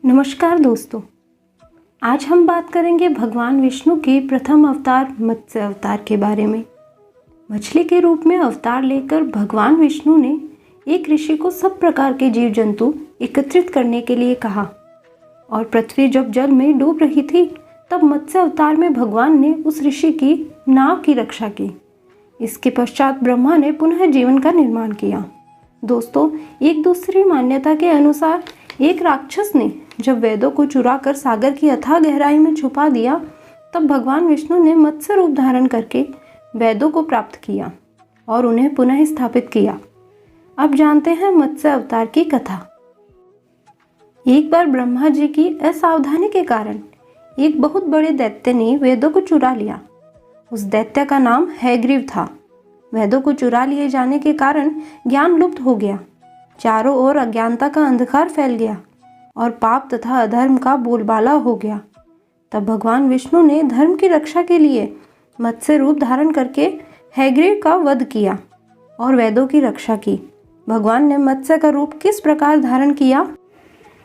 नमस्कार दोस्तों। आज हम बात करेंगे भगवान विष्णु के प्रथम अवतार मत्स्य अवतार के बारे में। मछली के रूप में अवतार लेकर भगवान विष्णु ने एक ऋषि को सब प्रकार के जीव जंतु एकत्रित करने के लिए कहा और पृथ्वी जब जल में डूब रही थी तब मत्स्य अवतार में भगवान ने उस ऋषि की नाव की रक्षा की। इसके पश्चात ब्रह्मा ने पुनः जीवन का निर्माण किया। दोस्तों, एक दूसरी मान्यता के अनुसार एक राक्षस ने जब वेदों को चुराकर सागर की अथाह गहराई में छुपा दिया तब भगवान विष्णु ने मत्स्य रूप धारण करके वेदों को प्राप्त किया और उन्हें पुनः स्थापित किया। अब जानते हैं मत्स्य अवतार की कथा। एक बार ब्रह्मा जी की असावधानी के कारण एक बहुत बड़े दैत्य ने वेदों को चुरा लिया। उस दैत्य का नाम हैग्रीव था। वेदों को चुरा लिए जाने के कारण ज्ञान लुप्त हो गया। चारों ओर अज्ञानता का अंधकार फैल गया और पाप तथा अधर्म का बोलबाला हो गया। तब भगवान विष्णु ने धर्म की रक्षा के लिए मत्स्य रूप धारण करके हैग्रीव का वध किया और वेदों की रक्षा की। भगवान ने मत्स्य का रूप किस प्रकार धारण किया,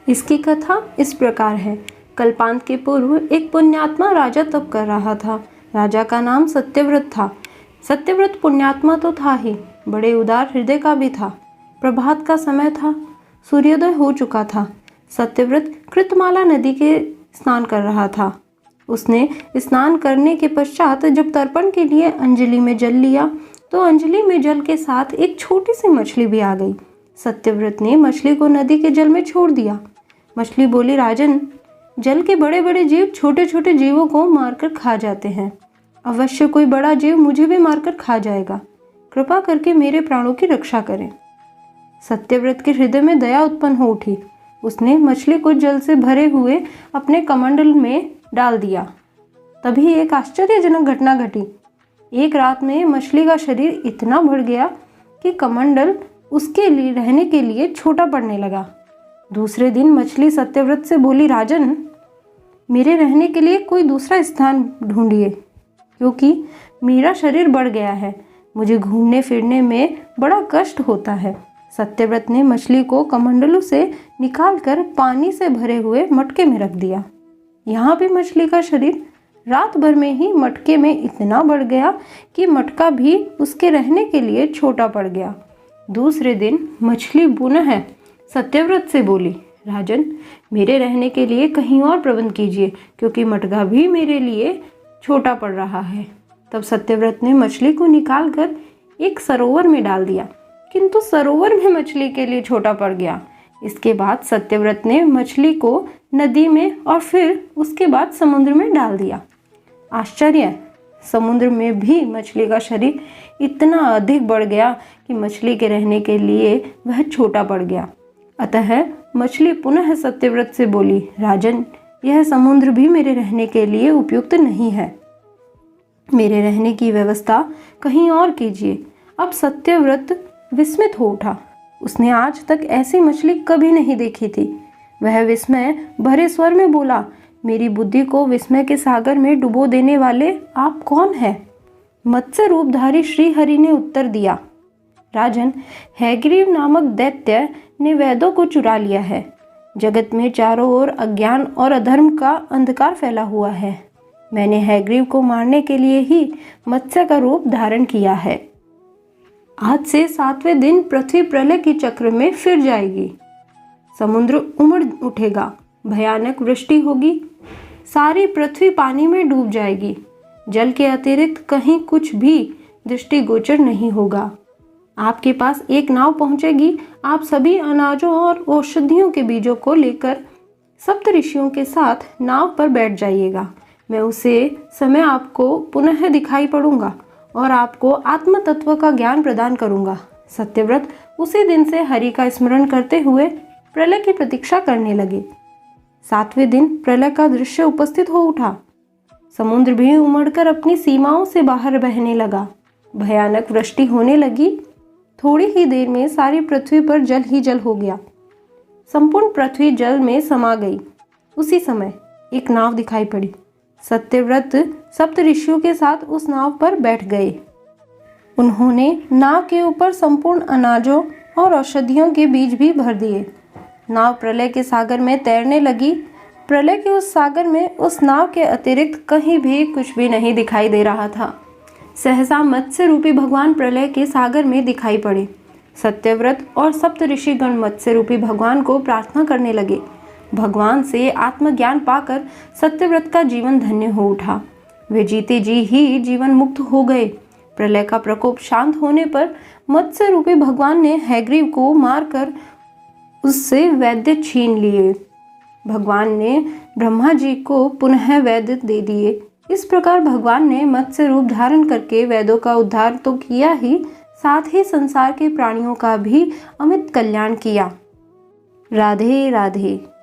इसकी कथा इस प्रकार है। कल्पांत के पूर्व एक पुण्यात्मा राजा तप कर रहा था। राजा का नाम सत्यव्रत था। सत्यव्रत पुण्यात्मा तो था ही, बड़े उदार हृदय का भी था। प्रभात का समय था, सूर्योदय हो चुका था। सत्यव्रत कृतमाला नदी के स्नान कर रहा था। उसने स्नान करने के पश्चात जब तर्पण के लिए अंजलि में जल लिया तो अंजलि में जल के साथ एक छोटी सी मछली भी आ गई। सत्यव्रत ने मछली को नदी के जल में छोड़ दिया। मछली बोली, राजन, जल के बड़े बड़े जीव छोटे छोटे जीवों को मारकर खा जाते हैं। अवश्य कोई बड़ा जीव मुझे भी मारकर खा जाएगा। कृपा करके मेरे प्राणों की रक्षा करें। सत्यव्रत के हृदय में दया उत्पन्न हो उठी। उसने मछली को जल से भरे हुए अपने कमंडल में डाल दिया। तभी एक आश्चर्यजनक घटना घटी। एक रात में मछली का शरीर इतना बढ़ गया कि कमंडल उसके लिए रहने के लिए छोटा पड़ने लगा। दूसरे दिन मछली सत्यव्रत से बोली, राजन, मेरे रहने के लिए कोई दूसरा स्थान ढूंढिए, क्योंकि मेरा शरीर बढ़ गया है। मुझे घूमने फिरने में बड़ा कष्ट होता है। सत्यव्रत ने मछली को कमंडलों से निकालकर पानी से भरे हुए मटके में रख दिया। यहाँ भी मछली का शरीर रात भर में ही मटके में इतना बढ़ गया कि मटका भी उसके रहने के लिए छोटा पड़ गया। दूसरे दिन मछली पुनः सत्यव्रत से बोली, राजन, मेरे रहने के लिए कहीं और प्रबंध कीजिए, क्योंकि मटका भी मेरे लिए छोटा पड़ रहा है। तब सत्यव्रत ने मछली को निकालकर एक सरोवर में डाल दिया, किंतु सरोवर भी मछली के लिए छोटा पड़ गया। इसके बाद सत्यव्रत ने मछली को नदी में और फिर उसके बाद समुद्र में डाल दिया। आश्चर्य, समुद्र में भी मछली का शरीर इतना अधिक बढ़ गया कि मछली के रहने के लिए वह छोटा पड़ गया। अतः मछली पुनः सत्यव्रत से बोली, राजन, यह समुद्र भी मेरे रहने के लिए उपयुक्त नहीं है। मेरे रहने की व्यवस्था कहीं और कीजिए। अब सत्यव्रत विस्मित हो उठा। उसने आज तक ऐसी मछली कभी नहीं देखी थी। वह विस्मय भरे स्वर में बोला, मेरी बुद्धि को विस्मय के सागर में डुबो देने वाले आप कौन हैं? मत्स्य रूपधारी श्री हरि ने उत्तर दिया, राजन, हैग्रीव नामक दैत्य ने वेदों को चुरा लिया है। जगत में चारों ओर अज्ञान और अधर्म का अंधकार फैला हुआ है। मैंने हैग्रीव को मारने के लिए ही मत्स्य का रूप धारण किया है। आज से 7वें दिन पृथ्वी प्रलय के चक्र में फिर जाएगी। समुद्र उमड़ उठेगा, भयानक वृष्टि होगी, सारी पृथ्वी पानी में डूब जाएगी। जल के अतिरिक्त कहीं कुछ भी दृष्टिगोचर नहीं होगा। आपके पास एक नाव पहुंचेगी। आप सभी अनाजों और औषधियों के बीजों को लेकर सप्त ऋषियों के साथ नाव पर बैठ जाइएगा। मैं उसे समय आपको पुनः दिखाई पड़ूंगा और आपको आत्म तत्व का ज्ञान प्रदान करूंगा। सत्यव्रत उसी दिन से हरि का स्मरण करते हुए प्रलय की प्रतीक्षा करने लगे। 7वें दिन प्रलय का दृश्य उपस्थित हो उठा। समुद्र भी उमड़कर अपनी सीमाओं से बाहर बहने लगा। भयानक वृष्टि होने लगी। थोड़ी ही देर में सारी पृथ्वी पर जल ही जल हो गया। संपूर्ण पृथ्वी जल में समा गई। उसी समय एक नाव दिखाई पड़ी। सत्यव्रत सप्त ऋषियों के साथ उस नाव पर बैठ गए। उन्होंने नाव के ऊपर संपूर्ण अनाजों और औषधियों के बीज भी भर दिए। नाव प्रलय के सागर में तैरने लगी। प्रलय के उस सागर में उस नाव के अतिरिक्त कहीं भी कुछ भी नहीं दिखाई दे रहा था। सहसा मत्स्य रूपी भगवान प्रलय के सागर में दिखाई पड़े। सत्यव्रत और सप्त ऋषिगण मत्स्य रूपी भगवान को प्रार्थना करने लगे। भगवान से आत्मज्ञान पाकर सत्यव्रत का जीवन धन्य हो उठा। वे जीते जी ही जीवन मुक्त हो गए। प्रलय का प्रकोप शांत होने पर मत्स्य रूपी भगवान ने हैग्रीव को मारकर उससे वैद्य छीन लिए। भगवान ने ब्रह्मा जी को पुनः वैद्य दे दिए। इस प्रकार भगवान ने मत्स्य रूप धारण करके वेदों का उद्धार तो किया ही, साथ ही संसार के प्राणियों का भी अमित कल्याण किया। राधे राधे।